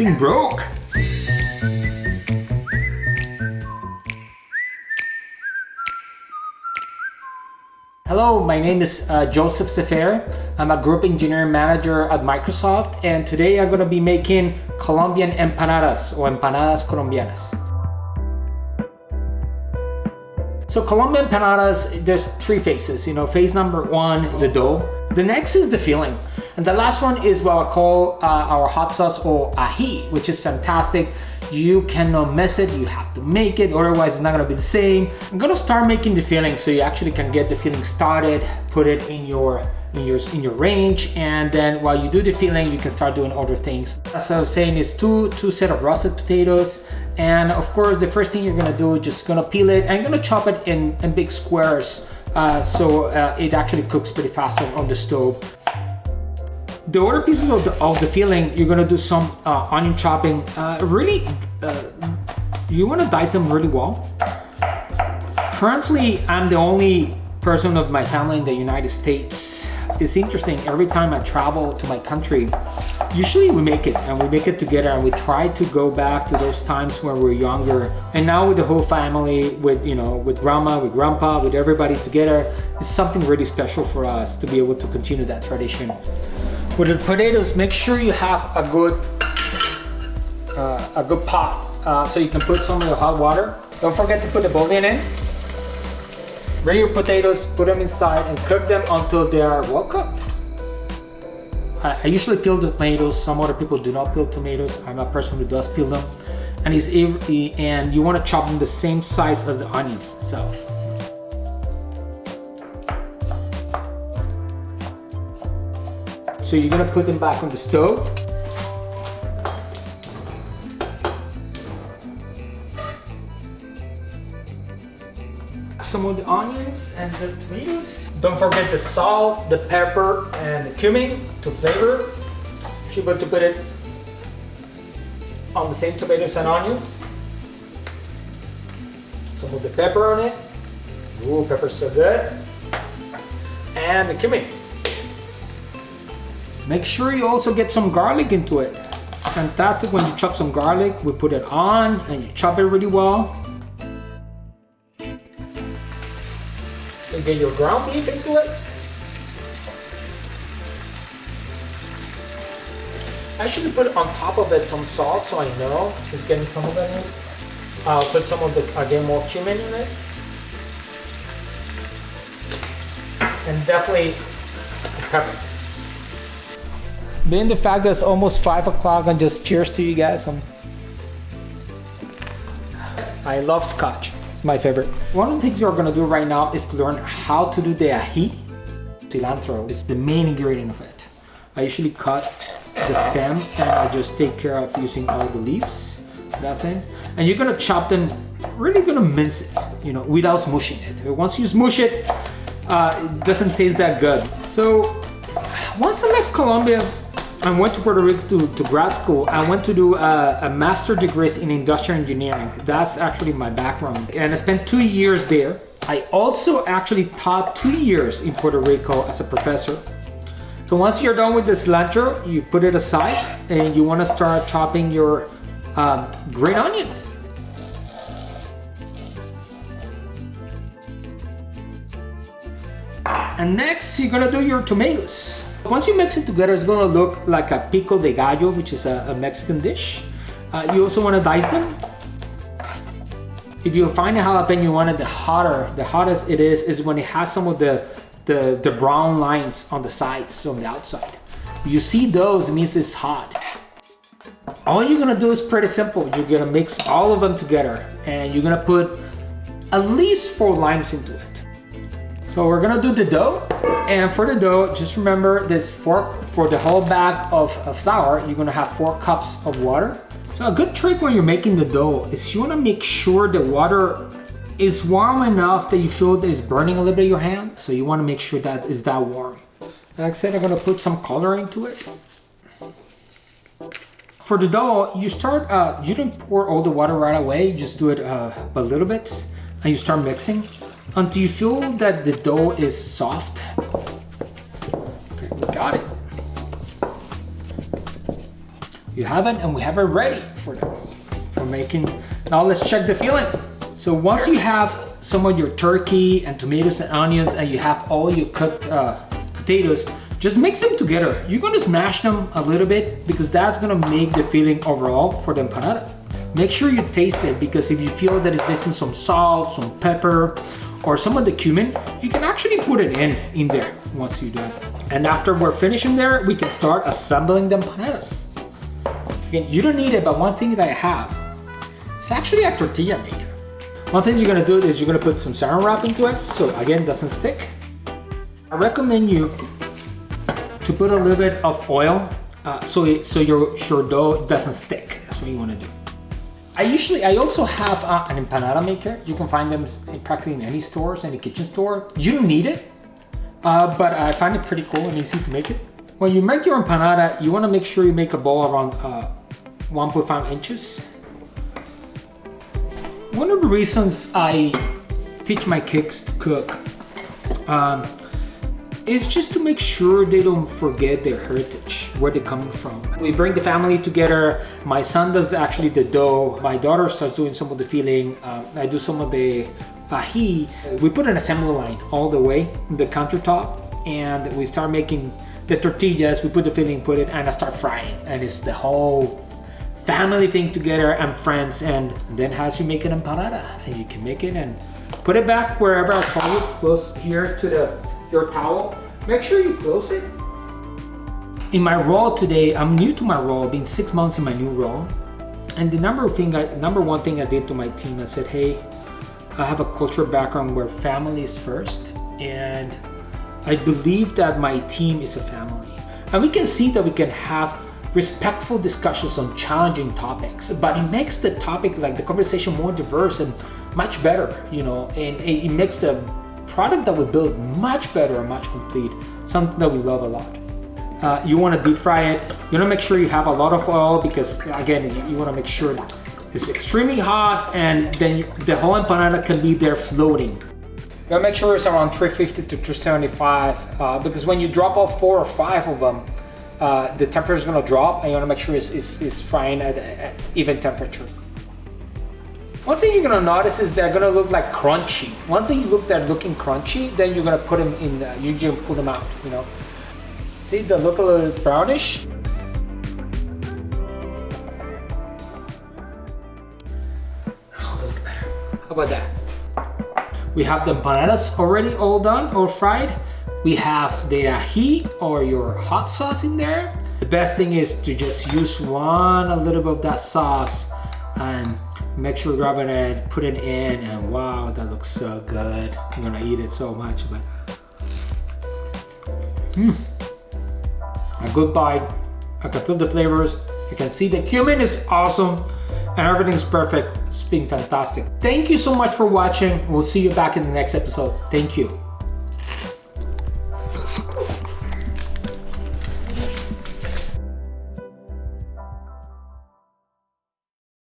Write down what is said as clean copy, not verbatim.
freaking broke. Hello, my name is Joseph Sefer. I'm a group engineer manager at Microsoft, and today I'm going to be making Colombian empanadas or empanadas colombianas. So Colombian empanadas, there's three phases. Phase number one, the dough. The next is the filling. And the last one is what I call our hot sauce or ají, which is fantastic. You cannot miss it, you have to make it, otherwise it's not gonna be the same. I'm gonna start making the filling so you actually can get the filling started, put it in your range, and then while you do the filling, you can start doing other things. As I was saying, is two set of roasted potatoes, and of course the first thing you're gonna do is just gonna peel it and gonna chop it in big squares so it actually cooks pretty fast on the stove. The other pieces of the filling, you're gonna do some onion chopping. You wanna dice them really well. Currently, I'm the only person of my family in the United States. It's interesting, every time I travel to my country, usually we make it together, and we try to go back to those times when we were younger. And now with the whole family, with grandma, with grandpa, with everybody together, it's something really special for us to be able to continue that tradition. With the potatoes, make sure you have a good pot so you can put some of your hot water. Don't forget to put the bouillon in. Bring your potatoes, put them inside, and cook them until they are well cooked. I usually peel the tomatoes. Some other people do not peel tomatoes. I'm a person who does peel them, and you want to chop them the same size as the onions. So you're gonna put them back on the stove. Some of the onions and the tomatoes. Don't forget the salt, the pepper, and the cumin to flavor. You're going to put it on the same tomatoes and onions. Some of the pepper on it. Ooh, pepper's so good. And the cumin. Make sure you also get some garlic into it. It's fantastic when you chop some garlic. We put it on and you chop it really well. So get your ground beef into it. I actually put on top of it some salt so I know it's getting some of it in. I'll put some of more cumin in it. And definitely pepper. Being the fact that it's almost 5 o'clock, and just cheers to you guys. I love scotch. It's my favorite. One of the things we're gonna do right now is to learn how to do the ají. Cilantro is the main ingredient of it. I usually cut the stem and I just take care of using all the leaves, in that sense. And you're gonna chop them, really gonna mince it, without smushing it. Once you smush it, it doesn't taste that good. So once I left Colombia, I went to Puerto Rico to grad school. I went to do a master's degree in industrial engineering. That's actually my background. And I spent 2 years there. I also actually taught 2 years in Puerto Rico as a professor. So once you're done with the cilantro, you put it aside and you want to start chopping your green onions. And next, you're gonna do your tomatoes. Once you mix it together, it's gonna look like a pico de gallo, which is a Mexican dish. You also wanna dice them. If you find a jalapeno you want it the hottest it is when it has some of the brown lines on the sides, on the outside. You see those, it means it's hot. All you're gonna do is pretty simple. You're gonna mix all of them together and you're gonna put at least 4 limes into it. So we're gonna do the dough, and for the dough, just remember this for the whole bag of flour, you're gonna have 4 cups of water. So a good trick when you're making the dough is you wanna make sure the water is warm enough that you feel that it's burning a little bit in your hand. So you wanna make sure that it's that warm. Like I said, I'm gonna put some color into it. For the dough, you don't pour all the water right away, you just do it a little bit, and you start mixing until you feel that the dough is soft. Okay, we got it. You have it, and we have it ready for making. Now let's check the filling. So once you have some of your turkey and tomatoes and onions, and you have all your cooked potatoes, just mix them together. You're gonna smash them a little bit because that's gonna make the filling overall for the empanada. Make sure you taste it, because if you feel that it's missing some salt, some pepper, or some of the cumin, you can actually put it in there once you do it. And after we're finishing there, we can start assembling the empanadas. Again, you don't need it, but one thing that I have, it's actually a tortilla maker. One thing you're gonna do is you're gonna put some saran wrap into it, so again, it doesn't stick. I recommend you to put a little bit of oil so your dough doesn't stick. That's what you wanna do. I also have an empanada maker. You can find them practically in any stores, any kitchen store. You don't need it, but I find it pretty cool and easy to make it. When you make your empanada, you wanna make sure you make a bowl around 1.5 inches. One of the reasons I teach my kids to cook is just to make sure they don't forget their heritage, where they're coming from. We bring the family together. My son does actually the dough. My daughter starts doing some of the filling. I do some of the ají. We put an assembly line all the way in the countertop, and we start making the tortillas. We put the filling, put it, and I start frying. And it's the whole family thing together and friends. And then as you make an empanada, and you can make it and put it back wherever I told you, close here to your towel. Make sure you close it. In my role today, I'm new to my role, been 6 months in my new role. And the number one thing I did to my team, I said, hey, I have a cultural background where family is first. And I believe that my team is a family. And we can see that we can have respectful discussions on challenging topics, but it makes the topic, like the conversation, more diverse and much better, and it makes the product that we build much better and much complete, something that we love a lot. You want to deep fry it. You want to make sure you have a lot of oil, because again, you want to make sure it's extremely hot, and then the whole empanada can be there floating. You want to make sure it's around 350 to 375, because when you drop off 4 or 5 of them, the temperature is going to drop, and you want to make sure it's frying at even temperature. One thing you're gonna notice is they're gonna look like crunchy. Once they they're looking crunchy, then you're gonna put them in, you just pull them out, See, they look a little brownish. Oh, those look better. How about that? We have the empanadas already all done or fried. We have the ají or your hot sauce in there. The best thing is to just use a little bit of that sauce and make sure you grab it and put it in, and wow, that looks so good. I'm gonna eat it so much, but a good bite. I can feel the flavors. You can see the cumin is awesome, and everything's perfect. It's been fantastic. Thank you so much for watching. We'll see you back in the next episode. Thank you.